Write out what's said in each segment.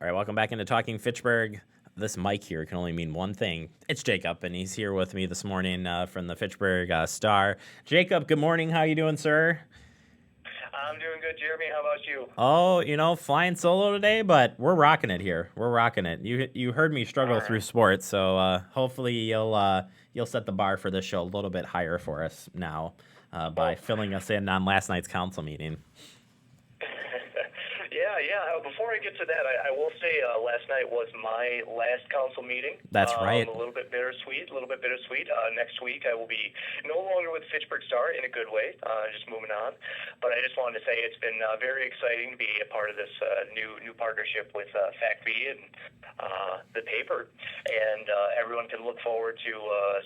All right, welcome back into Talking Fitchburg. This mic here can only mean one thing. It's Jacob, and he's here with me this morning from the Fitchburg Star. Jacob, good morning. How you doing, sir? I'm doing good, Jeremy. How about you? Oh, flying solo today, but we're rocking it here. We're rocking it. You heard me All struggle through right. sports, so hopefully you'll set the bar for this show a little bit higher for us now by Oh, filling us in on last night's council meeting. yeah. Before I get to that, I will say last night was my last council meeting. That's right. A little bit bittersweet. Next week I will be no longer with Fitchburg Star in a good way, just moving on. But I just wanted to say it's been very exciting to be a part of this new partnership with FACTv and the paper. And everyone can look forward to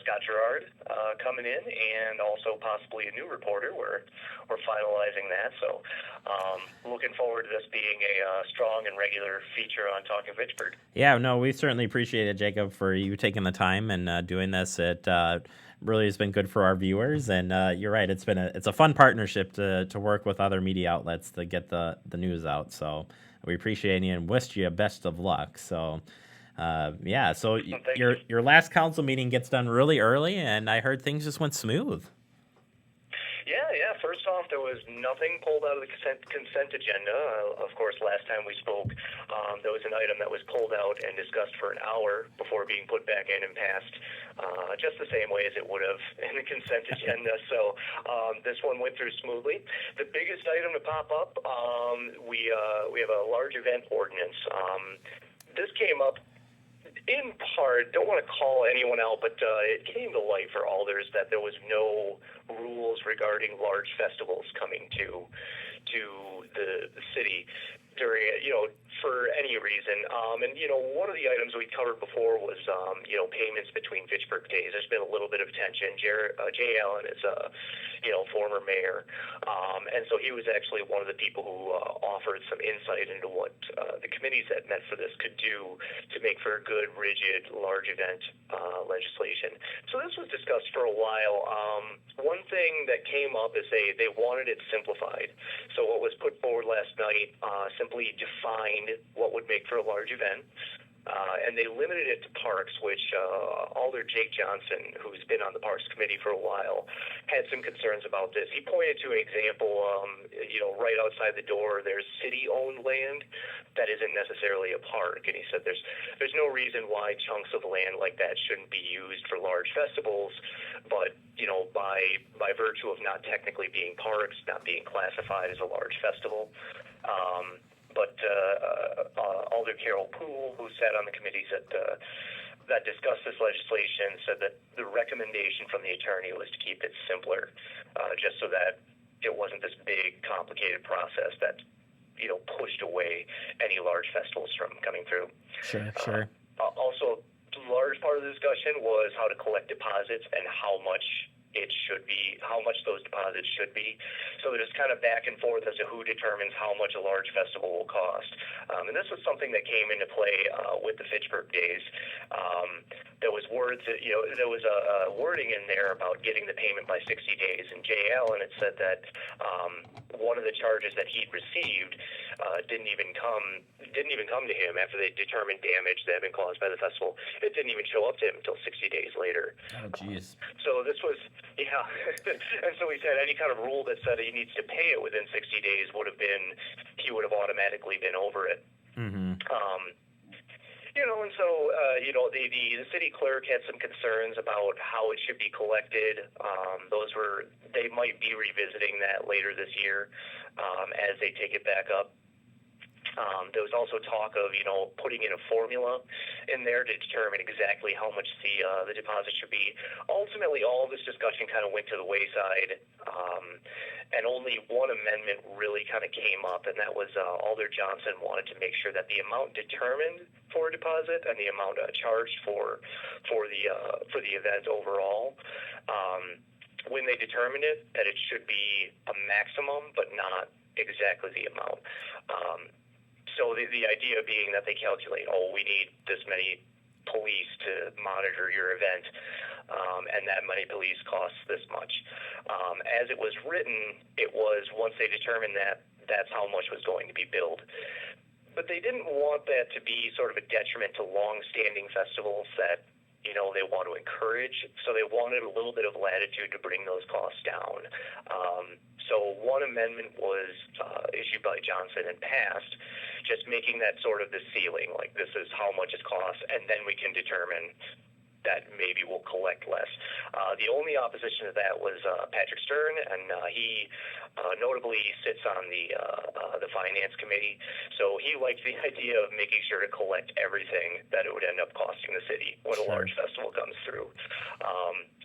Scott Gerard coming in, and also possibly a new reporter. We're finalizing that. So looking forward to this being a strong and regular feature on Talking Fitchburg. Yeah, no, we certainly appreciate it, Jacob, for you taking the time and doing this. It really has been good for our viewers, and you're right. It's a fun partnership to work with other media outlets to get the news out. So we appreciate you and wish you best of luck. So yeah, so your last council meeting gets done really early, and I heard things just went smooth. Yeah. First off, there was nothing pulled out of the consent agenda. Of course, last time we spoke, there was an item that was pulled out and discussed for an hour before being put back in and passed, just the same way as it would have in the consent agenda. So this one went through smoothly. The biggest item to pop up, we have a large event ordinance. This came up in part, don't want to call anyone out, but it came to light for Alders that there was no rules regarding large festivals coming to the city during, for any reason. And, one of the items we covered before was, payments between Fitchburg days. There's been a little bit of tension. Jay Allen is a, former mayor. And so he was actually one of the people who offered some insight into what the committees that met for this could do to make for a good, rigid, large event legislation. So this was discussed for a while. One thing that came up is they wanted it simplified. So what was put forward last night simply defined what would make for a large event. And they limited it to parks, which Alder Jake Johnson, who's been on the Parks Committee for a while, had some concerns about this. He pointed to an example, right outside the door, there's city-owned land that isn't necessarily a park. And he said there's no reason why chunks of land like that shouldn't be used for large festivals, but, by virtue of not technically being parks, not being classified as a large festival. But Alder Carol Poole, who sat on the committees that discussed this legislation, said that the recommendation from the attorney was to keep it simpler, just so that it wasn't this big, complicated process that pushed away any large festivals from coming through. Sure. Also, a large part of the discussion was how to collect deposits and how much those deposits should be. So there's kind of back and forth as to who determines how much a large festival will cost. And this was something that came into play with the Fitchburg Days. There was there was a wording in there about getting the payment by 60 days. And Jay Allen had said that one of the charges that he'd received didn't even come to him after they determined damage that had been caused by the festival. It didn't even show up to him until 60 days later. Oh, jeez. So this was, and so he said any kind of rule that said he needs to pay it within 60 days he would have automatically been over it. Mm-hmm. And so, the city clerk had some concerns about how it should be collected. They might be revisiting that later this year as they take it back up. There was also talk of, putting in a formula in there to determine exactly how much the deposit should be. Ultimately, all of this discussion kind of went to the wayside, and only one amendment really kind of came up, and that was Alder Johnson wanted to make sure that the amount determined for a deposit and the amount charged for the event overall, when they determined it, that it should be a maximum, but not exactly the amount. So the idea being that they calculate, we need this many police to monitor your event, and that many police costs this much. As it was written, it was once they determined that, that's how much was going to be billed. but they didn't want that to be sort of a detriment to long-standing festivals that they want to encourage. So they wanted a little bit of latitude to bring those costs down. So one amendment was issued by Johnson and passed, just making that sort of the ceiling, like this is how much it costs, and then we can determine that maybe we'll collect less. The only opposition to that was Patrick Stern, and he notably sits on the finance committee. So he liked the idea of making sure to collect everything that it would end up costing the city when a large festival comes through.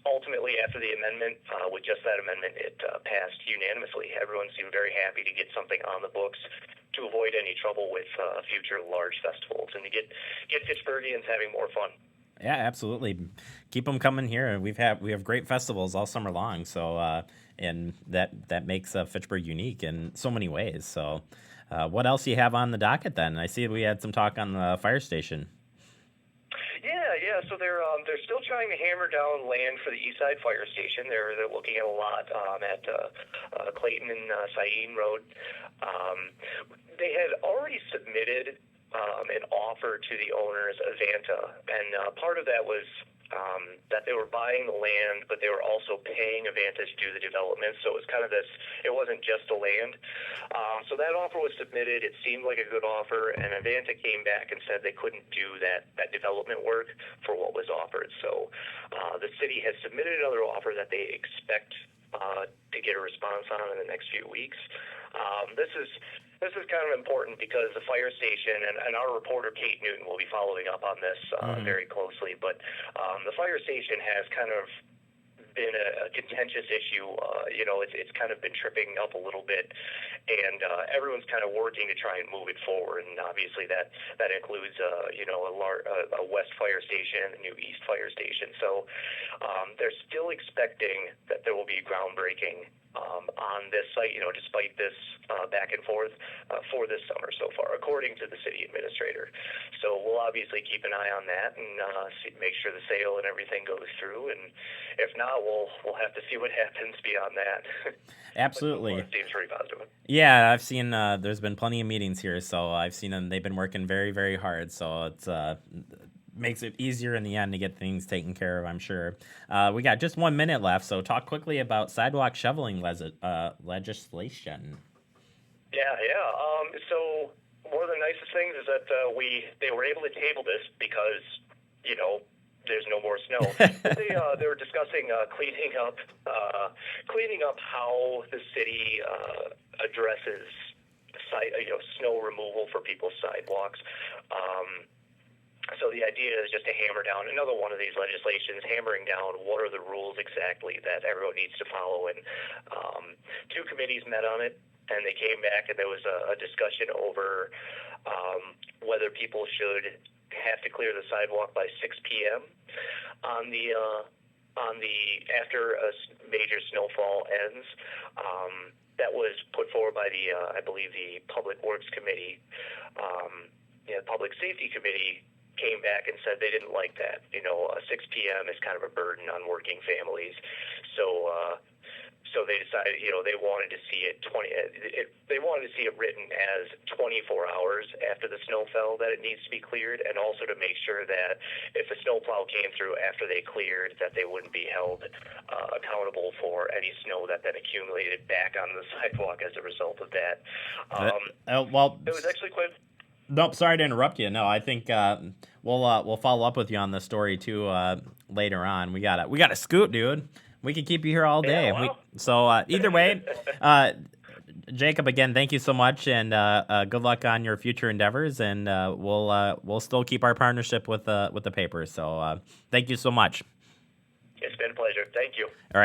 Ultimately, after the amendment, with just that amendment, it passed unanimously. Everyone seemed very happy to get something on the books to avoid any trouble with future large festivals and to get Fitchburgians having more fun. Yeah, absolutely. Keep them coming here. We have great festivals all summer long. So and that makes Fitchburg unique in so many ways. So what else do you have on the docket then? I see we had some talk on the fire station. Yeah. So they're still trying to hammer down land for the East Side Fire Station. They're looking at a lot at Clayton and Sain Road. They had already submitted an offer to the owners, Avanta, and part of that was that they were buying the land, but they were also paying Avanta to do the development. So it was kind of this, it wasn't just the land. So that offer was submitted. It seemed like a good offer, and Avanta came back and said they couldn't do that development work for what was offered. So the city has submitted another offer that they expect to get a response on in the next few weeks. This is kind of important because the fire station, and our reporter Kate Newton will be following up on this very closely, but the fire station has kind of been a contentious issue. It's kind of been tripping up a little bit, and everyone's kind of working to try and move it forward, and obviously that includes a west fire station and a new east fire station. So they're still expecting that there will be groundbreaking on this site, despite this back and forth for this summer so far, according to the city administrator. So we'll obviously keep an eye on that and make sure the sale and everything goes through. And if not, we'll have to see what happens beyond that. Absolutely. It seems pretty positive. Yeah, I've seen there's been plenty of meetings here, so I've seen them. They've been working very, very hard, so it's makes it easier in the end to get things taken care of, I'm sure. We got just 1 minute left, so talk quickly about sidewalk shoveling legislation. Yeah. So one of the nicest things is that they were able to table this because, there's no more snow. They were discussing cleaning up how the city addresses snow removal for people's sidewalks. So the idea is just to hammer down another one of these legislations, hammering down what are the rules exactly that everyone needs to follow. And two committees met on it, and they came back, and there was a discussion over whether people should have to clear the sidewalk by 6 p.m. on the after a major snowfall ends. That was put forward by I believe the Public Works Committee. Public Safety Committee came back and said they didn't like that. 6 p.m. is kind of a burden on working families. So they decided, they wanted to see it they wanted to see it written as 24 hours after the snow fell that it needs to be cleared, and also to make sure that if a snowplow came through after they cleared, that they wouldn't be held accountable for any snow that then accumulated back on the sidewalk as a result of that. It was actually quite. Nope, sorry to interrupt you. No, I think we'll follow up with you on the story too later on. We got a scoop, dude. We could keep you here all day. Yeah, wow. So either way, Jacob, again, thank you so much, and good luck on your future endeavors. And we'll still keep our partnership with the paper. So thank you so much. It's been a pleasure. Thank you. All right.